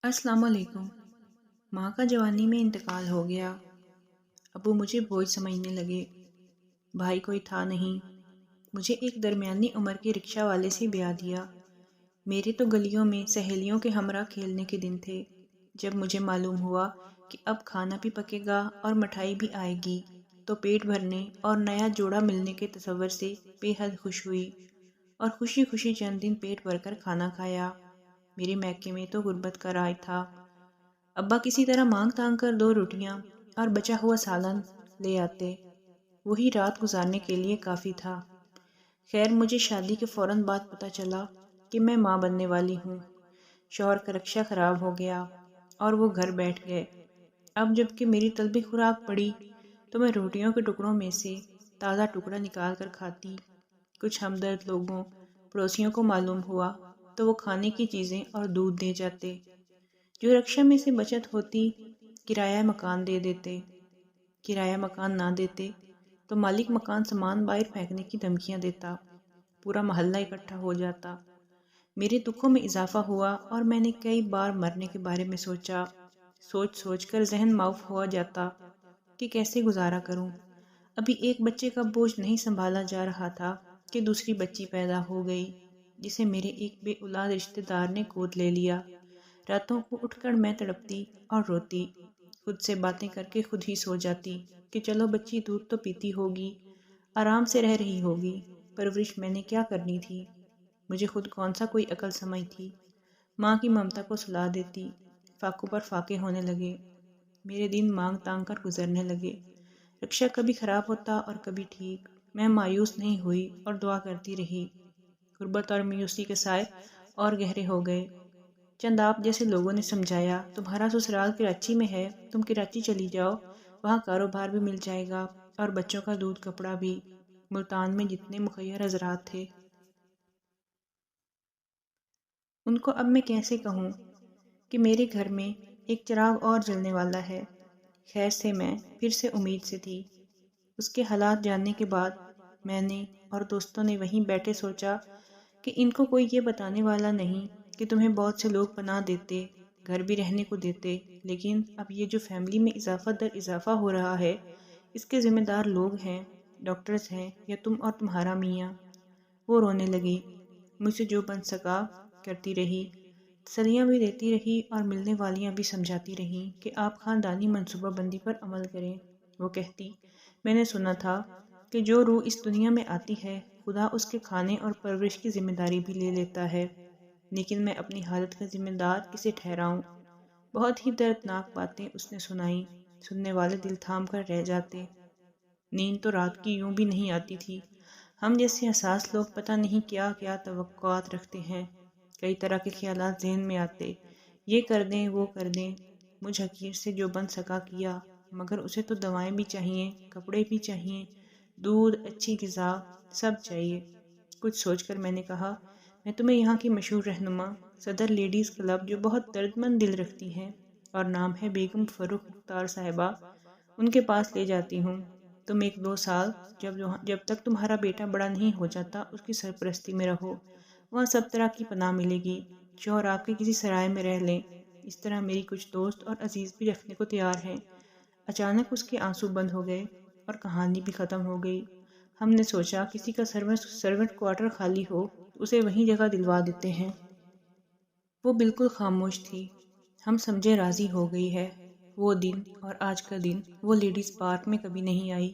अस्सलाम वालेकुम। माँ का जवानी में इंतकाल हो गया। अबू मुझे बोझ समझने लगे। भाई कोई था नहीं। मुझे एक दरमियानी उम्र के रिक्शा वाले से ब्याह दिया। मेरे तो गलियों में सहेलियों के हमरा खेलने के दिन थे। जब मुझे मालूम हुआ कि अब खाना भी पकेगा और मिठाई भी आएगी, तो पेट भरने और नया जोड़ा मिलने के तसव्वुर से बेहद खुश हुई और खुशी खुशी चंद दिन पेट भरकर खाना खाया। मेरे मैके में तो गुर्बत का राज था। अब्बा किसी तरह मांग तांग कर 2 रोटियां और बचा हुआ सालन ले आते। वही रात गुजारने के लिए काफ़ी था। खैर, मुझे शादी के फ़ौरन बाद पता चला कि मैं माँ बनने वाली हूँ। शौहर का रिक्शा ख़राब हो गया और वो घर बैठ गए। अब जबकि मेरी तलबी खुराक पड़ी तो मैं रोटियों के टुकड़ों में से ताज़ा टुकड़ा निकाल कर खाती। कुछ हमदर्द लोगों पड़ोसियों को मालूम हुआ तो वो खाने की चीज़ें और दूध दे जाते। जो रक्षा में से बचत होती किराया मकान दे देते। किराया मकान ना देते तो मालिक मकान सामान बाहर फेंकने की धमकियां देता। पूरा मोहल्ला इकट्ठा हो जाता। मेरे दुखों में इजाफा हुआ और मैंने कई बार मरने के बारे में सोचा। सोच सोच कर जहन माउफ हो जाता कि कैसे गुजारा करूं। अभी एक बच्चे का बोझ नहीं संभाला जा रहा था कि दूसरी बच्ची पैदा हो गई, जिसे मेरे एक बे औलाद रिश्तेदार ने गोद ले लिया। रातों को उठकर मैं तड़पती और रोती, खुद से बातें करके खुद ही सो जाती कि चलो बच्ची दूध तो पीती होगी, आराम से रह रही होगी। परवरिश मैंने क्या करनी थी? मुझे खुद कौन सा कोई अकल समझ थी? माँ की ममता को सुला देती। फाकों पर फाके होने लगे। मेरे दिन मांग तांग कर गुजरने लगे। रिक्शा कभी खराब होता और कभी ठीक। मैं मायूस नहीं हुई और दुआ करती रही। गुर्बत और मायूसी के साए और गहरे हो गए। चंद आप जैसे लोगों ने समझाया, तुम्हारा ससुराल कराची में है, तुम कराची चली जाओ, वहाँ कारोबार भी मिल जाएगा और बच्चों का दूध कपड़ा भी। मुल्तान में जितने मुखय्यर हजरात थे उनको अब मैं कैसे कहूँ कि मेरे घर में एक चिराग और जलने वाला है। खैर से मैं फिर से उम्मीद से थी। उसके हालात जानने के बाद मैंने और दोस्तों ने वहीं बैठे सोचा कि इनको कोई ये बताने वाला नहीं कि तुम्हें बहुत से लोग पनाह देते, घर भी रहने को देते, लेकिन अब ये जो फैमिली में इजाफा दर इजाफा हो रहा है, इसके ज़िम्मेदार लोग हैं, डॉक्टर्स हैं या तुम और तुम्हारा मियाँ। वो रोने लगी। मुझसे जो बन सका करती रही। तसल्लियाँ भी देती रही और मिलने वालियाँ भी समझाती रहीं कि आप ख़ानदानी मनसूबाबंदी पर अमल करें। वो कहती, मैंने सुना था कि जो रूह इस दुनिया में आती है, खुदा उसके खाने और परवरिश की जिम्मेदारी भी ले लेता है, लेकिन मैं अपनी हालत का जिम्मेदार किसे ठहराऊं? बहुत ही दर्दनाक बातें उसने सुनाई। सुनने वाले दिल थाम कर रह जाते। नींद तो रात की यूं भी नहीं आती थी। हम जैसे हसास लोग पता नहीं क्या क्या तवक्कुआत रखते हैं। कई तरह के ख्यालात जहन में आते, ये कर दें वो कर दें। मुझ हकीर से जो बन सका किया, मगर उसे तो दवाएं भी चाहिए, कपड़े भी चाहिए, दूध, अच्छी ग़िज़ा, सब चाहिए। कुछ सोचकर मैंने कहा, मैं तुम्हें यहाँ की मशहूर रहनुमा सदर लेडीज़ क्लब, जो बहुत दर्दमंद दिल रखती हैं और नाम है बेगम फ़रूख मुख्तार साहिबा, उनके पास ले जाती हूँ। तुम 1-2 साल जब तक तुम्हारा बेटा बड़ा नहीं हो जाता उसकी सरपरस्ती में रहो। वहाँ सब तरह की पनाह मिलेगी। शौहर आपके किसी सराय में रह लें। इस तरह मेरी कुछ दोस्त और अजीज़ भी रखने को तैयार हैं। अचानक उसके आंसू बंद हो गए और कहानी भी ख़त्म हो गई। हमने सोचा किसी का सर्वेंट क्वार्टर खाली हो तो उसे वहीं जगह दिलवा देते हैं। वो बिल्कुल खामोश थी। हम समझे राज़ी हो गई है। वो दिन और आज का दिन वो लेडीज़ पार्क में कभी नहीं आई।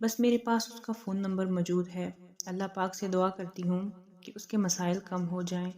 बस मेरे पास उसका फ़ोन नंबर मौजूद है। अल्लाह पाक से दुआ करती हूँ कि उसके मसाइल कम हो जाएं।